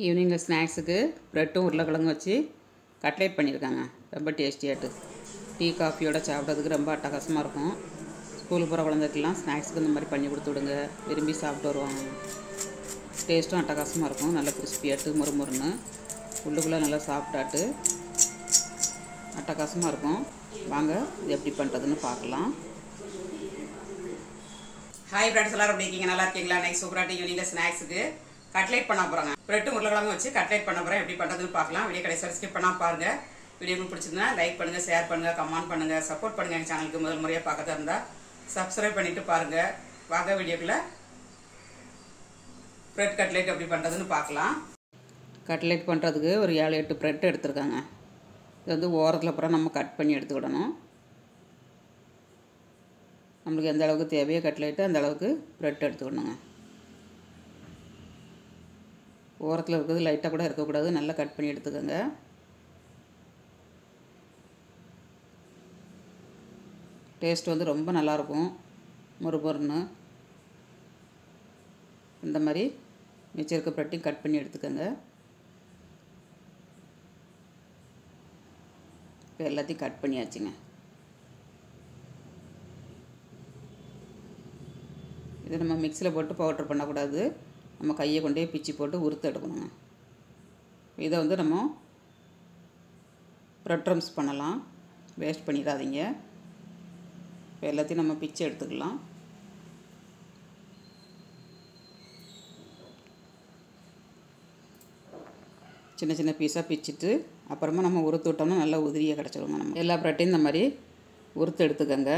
ஈவினிங்கில் ஸ்நாக்ஸுக்கு ப்ரெட்டும் உருளைக்கிழங்கும் வச்சு கட்லேட் பண்ணியிருக்காங்க. ரொம்ப டேஸ்டியாட்டு டீ காஃபியோட சாப்பிட்றதுக்கு ரொம்ப அட்டகாசமாக இருக்கும். ஸ்கூலுக்கு போகிற குழந்தைக்கெல்லாம் ஸ்நாக்ஸுக்கு இந்த மாதிரி பண்ணி கொடுத்து விடுங்க, விரும்பி சாப்பிட்டு வருவாங்க. டேஸ்ட்டும் அட்டகாசமாக இருக்கும். நல்லா கிறிஸ்பியாட்டு முறுமுறுன்னு உள்ளுக்குள்ளே நல்லா சாப்பிட்டாட்டு அட்டகாசமாக இருக்கும். வாங்க இது எப்படி பண்ணுறதுன்னு பார்க்கலாம். ஹாய் ஃப்ரெண்ட்ஸ், எல்லாரும் எப்படி இருக்கீங்க? நல்லா இருக்கீங்களா? நெக்ஸ்ட் சூப்பராக ஈவினிங்கில் ஸ்நாக்ஸுக்கு கட்லேட் பண்ண போகிறாங்க. ப்ரெட்டும் உருளைக்கிழங்கும் வச்சு கட்லேட் பண்ண போகிறேன். எப்படி பண்ணுறதுன்னு பார்க்கலாம். வீடியோ கடைசி வரை ஸ்கிப் பண்ணால் பாருங்கள். வீடியோ உங்களுக்கு பிடிச்சிருந்தா லைக் பண்ணுங்கள், ஷேர் பண்ணுங்கள், கமெண்ட் பண்ணுங்கள், சப்போர்ட் பண்ணுங்கள். எங்கள் சேனலுக்கு முதல் முறையாக பார்க்கறதா இருந்தால் சப்ஸ்கிரைப் பண்ணிவிட்டு பாருங்கள். வாங்க வீடியோக்குள்ளே ப்ரெட் கட்லேட் எப்படி பண்ணுறதுன்னு பார்க்கலாம். கட்லேட் பண்ணுறதுக்கு ஒரு 7-8 ப்ரெட் எடுத்துருக்காங்க. இது வந்து ஓரத்தில் அப்புறம் நம்ம கட் பண்ணி எடுத்துக்கிடணும். நம்மளுக்கு எந்த அளவுக்கு தேவையோ கட்லேட்டு அந்த அளவுக்கு ப்ரெட் எடுத்துக்கணுங்க. ஓரத்தில் இருக்கிறது லைட்டாக கூட இருக்கக்கூடாது, நல்லா கட் பண்ணி எடுத்துக்கோங்க. டேஸ்ட் வந்து ரொம்ப நல்லாயிருக்கும், முறுமுறுன்னு. இந்த மாதிரி மிச்சம் இருக்க ப்ரெட்டையும் கட் பண்ணி எடுத்துக்கோங்க. இப்போ எல்லாத்தையும் கட் பண்ணியாச்சுங்க. இது நம்ம மிக்சியில் போட்டு பவுட்ரு பண்ணக்கூடாது, நம்ம கையை கொண்டே பிச்சு போட்டு உறுத்து எடுக்கணுங்க. இதை வந்து நம்ம ப்ரெட் க்ரம்ஸ் பண்ணலாம், வேஸ்ட் பண்ணிடாதீங்க. இப்போ எல்லாத்தையும் நம்ம பிச்சு எடுத்துக்கலாம். சின்ன சின்ன பீஸாக பிச்சுட்டு அப்புறமா நம்ம உறுத்து விட்டோம்னா நல்லா உதிரியாக கிடச்சிருங்க. நம்ம எல்லா ப்ரெட்டையும் இந்த மாதிரி உறுத்து எடுத்துக்கோங்க.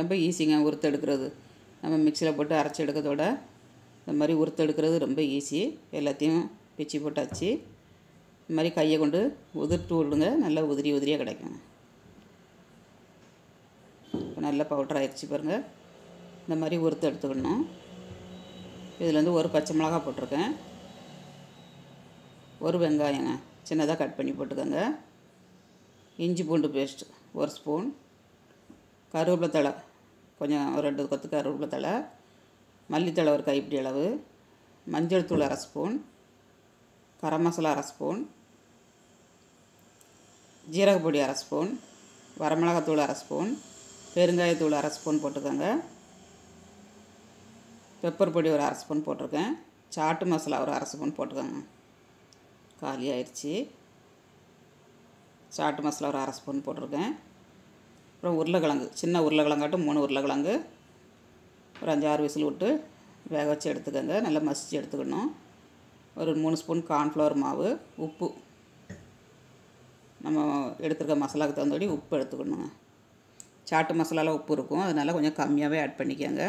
ரொம்ப ஈஸிங்க உறுத்து எடுக்கிறது. நம்ம மிக்சியில் போட்டு அரைச்சி எடுக்கிறதோட இந்த மாதிரி உறுத்து எடுக்கிறது ரொம்ப ஈஸி. எல்லாத்தையும் பிச்சு போட்டாச்சு. இந்த மாதிரி கையை கொண்டு உதிர்த்து விடுங்க, நல்லா உதிரி உதிரியாக கிடைக்கும். இப்போ நல்லா பவுடர் ஆயிடுச்சு பாருங்கள். இந்த மாதிரி உறுத்து எடுத்துக்கணும். இதில் வந்து ஒரு பச்சை மிளகாய் போட்டிருக்கேன், ஒரு வெங்காயங்க சின்னதாக கட் பண்ணி போட்டுக்கோங்க. இஞ்சி பூண்டு பேஸ்ட் 1 ஸ்பூன், கருவேப்பிலை தழை கொஞ்சம் ஒரு 2 கொத்து கருவேப்பிலை தழை, மல்லித்தழை ஒரு கைப்பிடி அளவு, மஞ்சள் தூள் 1/2 spoon, garam masala 1/2 spoon, ஜீரகப்பொடி 1/2 spoon, வரமிளகாத்தூள் 1/2 spoon, பெருங்காயத்தூள் 1/2 ஸ்பூன் போட்டுக்கோங்க. பெப்பர் பொடி ஒரு 1/2 ஸ்பூன் போட்டிருக்கேன். சாட்டு மசாலா ஒரு 1/2 ஸ்பூன் போட்டுக்கோங்க. காலி ஆயிடுச்சு. சாட்டு மசாலா ஒரு 1/2 ஸ்பூன் போட்டிருக்கேன். அப்புறம் உருளைக்கிழங்கு, சின்ன உருளைக்கிழங்காட்டும் 3 உருளைக்கிழங்கு ஒரு 5-6 விசில் விட்டு வேக வச்சு எடுத்துக்கோங்க. நல்லா மசிச்சு எடுத்துக்கணும். ஒரு 3 ஸ்பூன் கார்ன்ஃப்ளவர் மாவு, உப்பு, நம்ம எடுத்துருக்க மசாலாவுக்கு தகுந்தபடி உப்பு எடுத்துக்கணுங்க. சாட்டு மசாலாவில் உப்பு இருக்கும், அதனால் கொஞ்சம் கம்மியாகவே ஆட் பண்ணிக்கோங்க.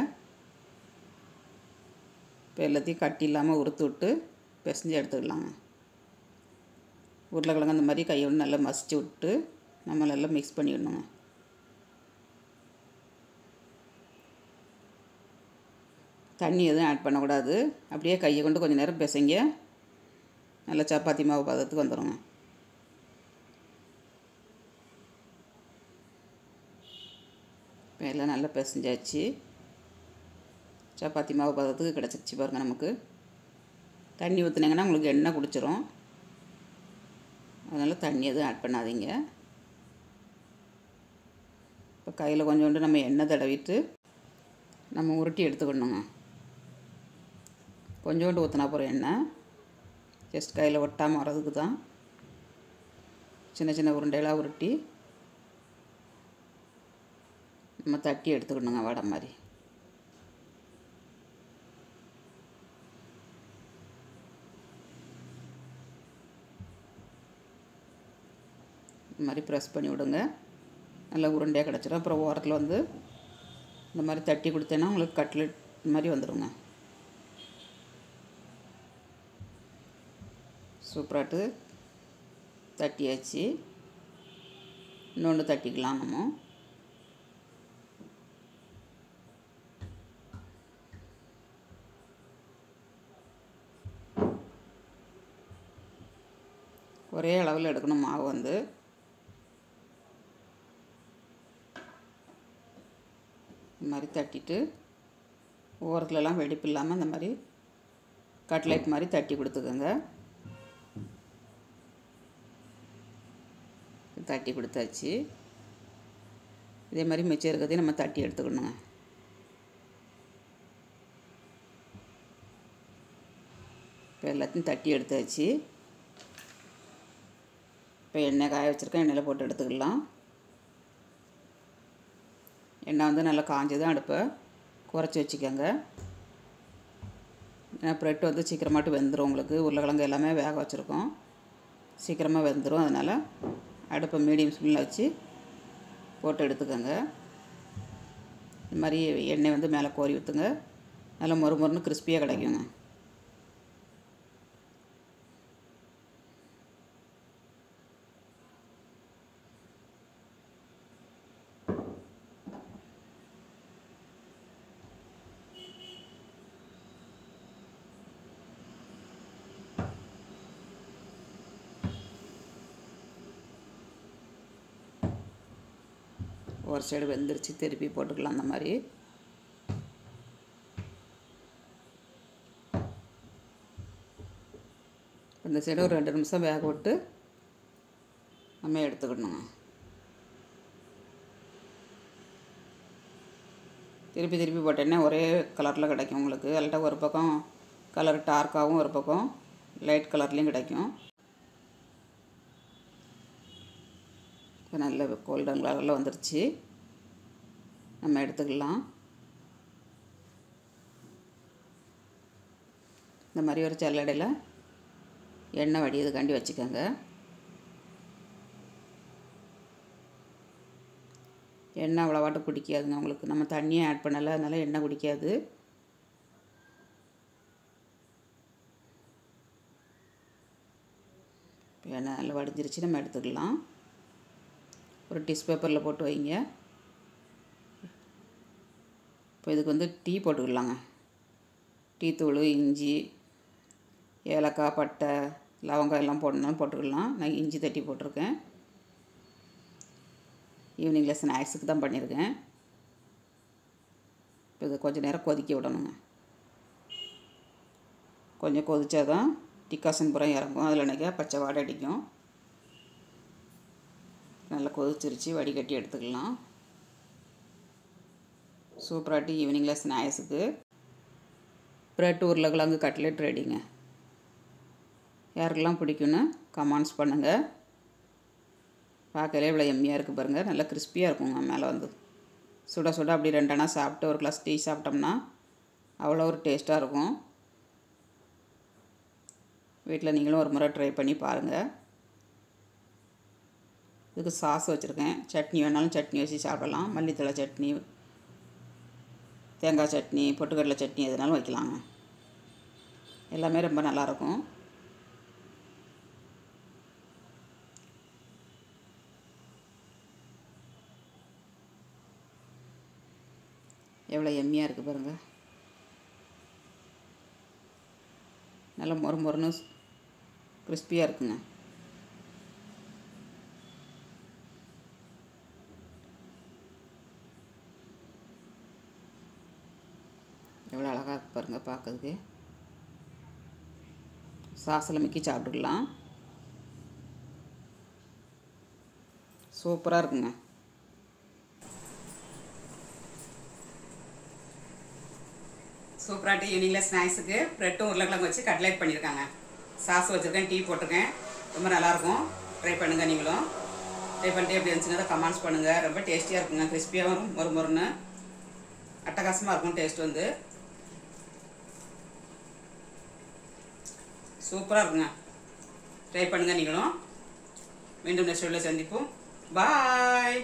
இப்போ எல்லாத்தையும் கட்டி இல்லாமல் உறுத்து விட்டு பிசைஞ்சு எடுத்துக்கலாங்க. உருளைக்கிழங்கு அந்த மாதிரி கையை நல்லா மசிச்சு விட்டு நம்ம நல்லா மிக்ஸ் பண்ணிடணுங்க. தண்ணி எதுவும் ஆட் பண்ணக்கூடாது. அப்படியே கையை கொண்டு கொஞ்சம் நேரம் பிசைங்க, நல்லா சப்பாத்தி மாவு பதத்துக்கு வந்துடுங்க. இப்போ எல்லாம் நல்லா பிசைஞ்சாச்சு. சப்பாத்தி மாவு பதத்துக்கு கிடச்சிருச்சு பாருங்கள். நமக்கு தண்ணி ஊற்றுனீங்கன்னா உங்களுக்கு எண்ணெய் குடிச்சிரும், அதனால் தண்ணி எதுவும் ஆட் பண்ணாதீங்க. இப்போ கையில் கொஞ்சோண்டு நம்ம எண்ணெய் தடவிட்டு நம்ம உருட்டி எடுத்துக்கணுங்க. கொஞ்சோண்டு ஊற்றினா போகிற எண்ணெய் ஜஸ்ட் கையில் ஒட்டாமல் வரதுக்கு தான். சின்ன சின்ன உருண்டையெல்லாம் உருட்டி நம்ம தட்டி எடுத்துக்கணுங்க, வடை மாதிரி. இந்த மாதிரி ப்ரெஸ் பண்ணி விடுங்க, நல்லா உருண்டையாக கிடச்சிடும். அப்புறம் ஓரத்தில் வந்து இந்த மாதிரி தட்டி கொடுத்தேன்னா உங்களுக்கு கட்லெட் மாதிரி வந்துடுங்க. சூப்பராட்டு தட்டியாச்சு. இன்னொன்று தட்டிக்கலாம் நம்ம. ஒரே அளவில் எடுக்கணும் மாவு வந்து. இந்த மாதிரி தட்டிட்டு ஓரத்துலலாம் வெடிப்பு இல்லாமல் இந்த மாதிரி கட்லெட் மாதிரி தட்டி கொடுத்துக்கோங்க. தட்டி கொடுத்தாச்சு. இதே மாதிரி மிச்சம் இருக்கிறதையும் நம்ம தட்டி எடுத்துக்கணுங்க. இப்போ எல்லாத்தையும் தட்டி எடுத்தாச்சு. இப்போ எண்ணெய் காய வச்சுருக்கேன், எண்ணெயில் போட்டு எடுத்துக்கலாம். எண்ணெய் வந்து நல்லா காஞ்சதும் அடுப்பை குறைச்சி வச்சுக்கோங்க. ஏன்னா ப்ரெட் வந்து சீக்கிரமாட்டு வெந்துடும். உங்களுக்கு உருளைக்கிழங்கு எல்லாமே வேக வச்சுருக்கோம், சீக்கிரமாக வெந்துடும். அதனால் அடுப்பை மீடியம் ஸ்பீடில் வச்சு போட்டு எடுத்துக்கோங்க. இந்த மாதிரி எண்ணெய் வந்து மேலே கோரி ஊற்றுங்க. நல்லா மொறுமொறுன்னு கிறிஸ்பியாக கிடைக்குங்க. ஒரு சைடு வெந்துருச்சு, திருப்பி போட்டுக்கலாம். அந்த மாதிரி இந்த சைடு ஒரு 2 நிமிஷம் வேக விட்டு நம்ம எடுத்துக்கணுங்க. திருப்பி திருப்பி போட்டேன்னா ஒரே கலரில் கிடைக்கும் உங்களுக்கு. அதில் ஒரு பக்கம் கலர் டார்க்காகவும் ஒரு பக்கம் லைட் கலர்லேயும் கிடைக்கும். இப்போ நல்ல கோல்டன் கலரில் வந்துருச்சு, நம்ம எடுத்துக்கலாம். இந்த மாதிரி ஒரு சல்லடையில் எண்ணெய் வடியதுக்காண்டி வச்சுக்கோங்க. எண்ணெய் அவ்வளோவாட்டு குடிக்காதுங்க உங்களுக்கு. நம்ம தண்ணியை ஆட் பண்ணலை, அதனால் எண்ணெய் குடிக்காது. இப்போ எண்ணெய் நல்லா வடிஞ்சிருச்சு, நம்ம எடுத்துக்கலாம். ஒரு டிஷ் பேப்பரில் போட்டு வைங்க. இப்போ இதுக்கு வந்து டீ போட்டுக்கலாங்க. டீ தூள், இஞ்சி, ஏலக்காய், பட்டை, லவங்கம் எல்லாம் போடணும்னு போட்டுக்கலாம். நான் இஞ்சி தட்டி போட்டிருக்கேன். ஈவினிங்கில் ஸ்நாக்ஸுக்கு தான் பண்ணியிருக்கேன். இப்போ இதை கொஞ்சம் நேரம் கொதிக்க விடணுங்க. கொஞ்சம் கொதிச்சா தான் டிக்காசன் பூரா இறங்கும். அதில் நினைக்க பச்சை வாடை அடிக்கும். நல்லா கொதிச்சிருச்சு, வடிகட்டி எடுத்துக்கலாம். சூப்பராட்டி ஈவினிங்கில் ஸ்நாக்ஸுக்கு ப்ரெட் உருளைக்கிழங்கு கட்லெட் ரெடிங்க. யாருக்கெல்லாம் பிடிக்குன்னு கமெண்ட்ஸ் பண்ணுங்கள். பார்க்கலே இவ்வளோ எம்மியாக இருக்குது பாருங்கள். நல்லா கிறிஸ்பியாக இருக்குங்க. மேலே வந்து சுட சுட அப்படி 2 அணா சாப்பிட்டு ஒரு கிளாஸ் டீ சாப்பிட்டோம்னா அவ்வளோ ஒரு டேஸ்ட்டாக இருக்கும். வீட்டில் நீங்களும் ஒரு முறை ட்ரை பண்ணி பாருங்கள். இதுக்கு சாஸ் வச்சுருக்கேன். சட்னி வேணாலும் சட்னி வச்சு சாப்பிடலாம். மல்லித்தழை சட்னி, தேங்காய் சட்னி, பொட்டுக்கடலை சட்னி எதுனாலும் வைக்கலாங்க. எல்லாமே ரொம்ப நல்லாயிருக்கும். எவ்வளோ எம்மியாக இருக்குது பாருங்கள். நல்லா மொறுமொறுன்னு கிறிஸ்பியாக இருக்குங்க. எவ்வளோ அழகாக இருக்கு பாருங்கள் பார்க்கறதுக்கு. சாஸில் மிக்கி சாப்பிட்டுக்கலாம். சூப்பராக இருக்குங்க. சூப்பராட்டி ஈவினிங்கில் ஸ்நாக்ஸுக்கு ப்ரெட்டும் உருளைக்கிழங்கு வச்சு கட்லெட் பண்ணியிருக்காங்க. சாஸ் வச்சுருக்கேன், டீ போட்டிருக்கேன். ரொம்ப நல்லாயிருக்கும். ட்ரை பண்ணுங்கள் நீங்களும். ட்ரை பண்ணிட்டு எப்படி இருந்துச்சுங்க கமெண்ட்ஸ் பண்ணுங்கள். ரொம்ப டேஸ்டியாக இருக்குங்க. கிறிஸ்பியாகவும் மொறுமொறுன்னு அட்டகாசமாக இருக்கும். டேஸ்ட் வந்து சூப்பராக இருக்குங்க. ட்ரை பண்ணுங்கள் நீங்களும். மீண்டும் நெக்ஸ்ட் வீடியோவில் சந்திப்போம். பாய்.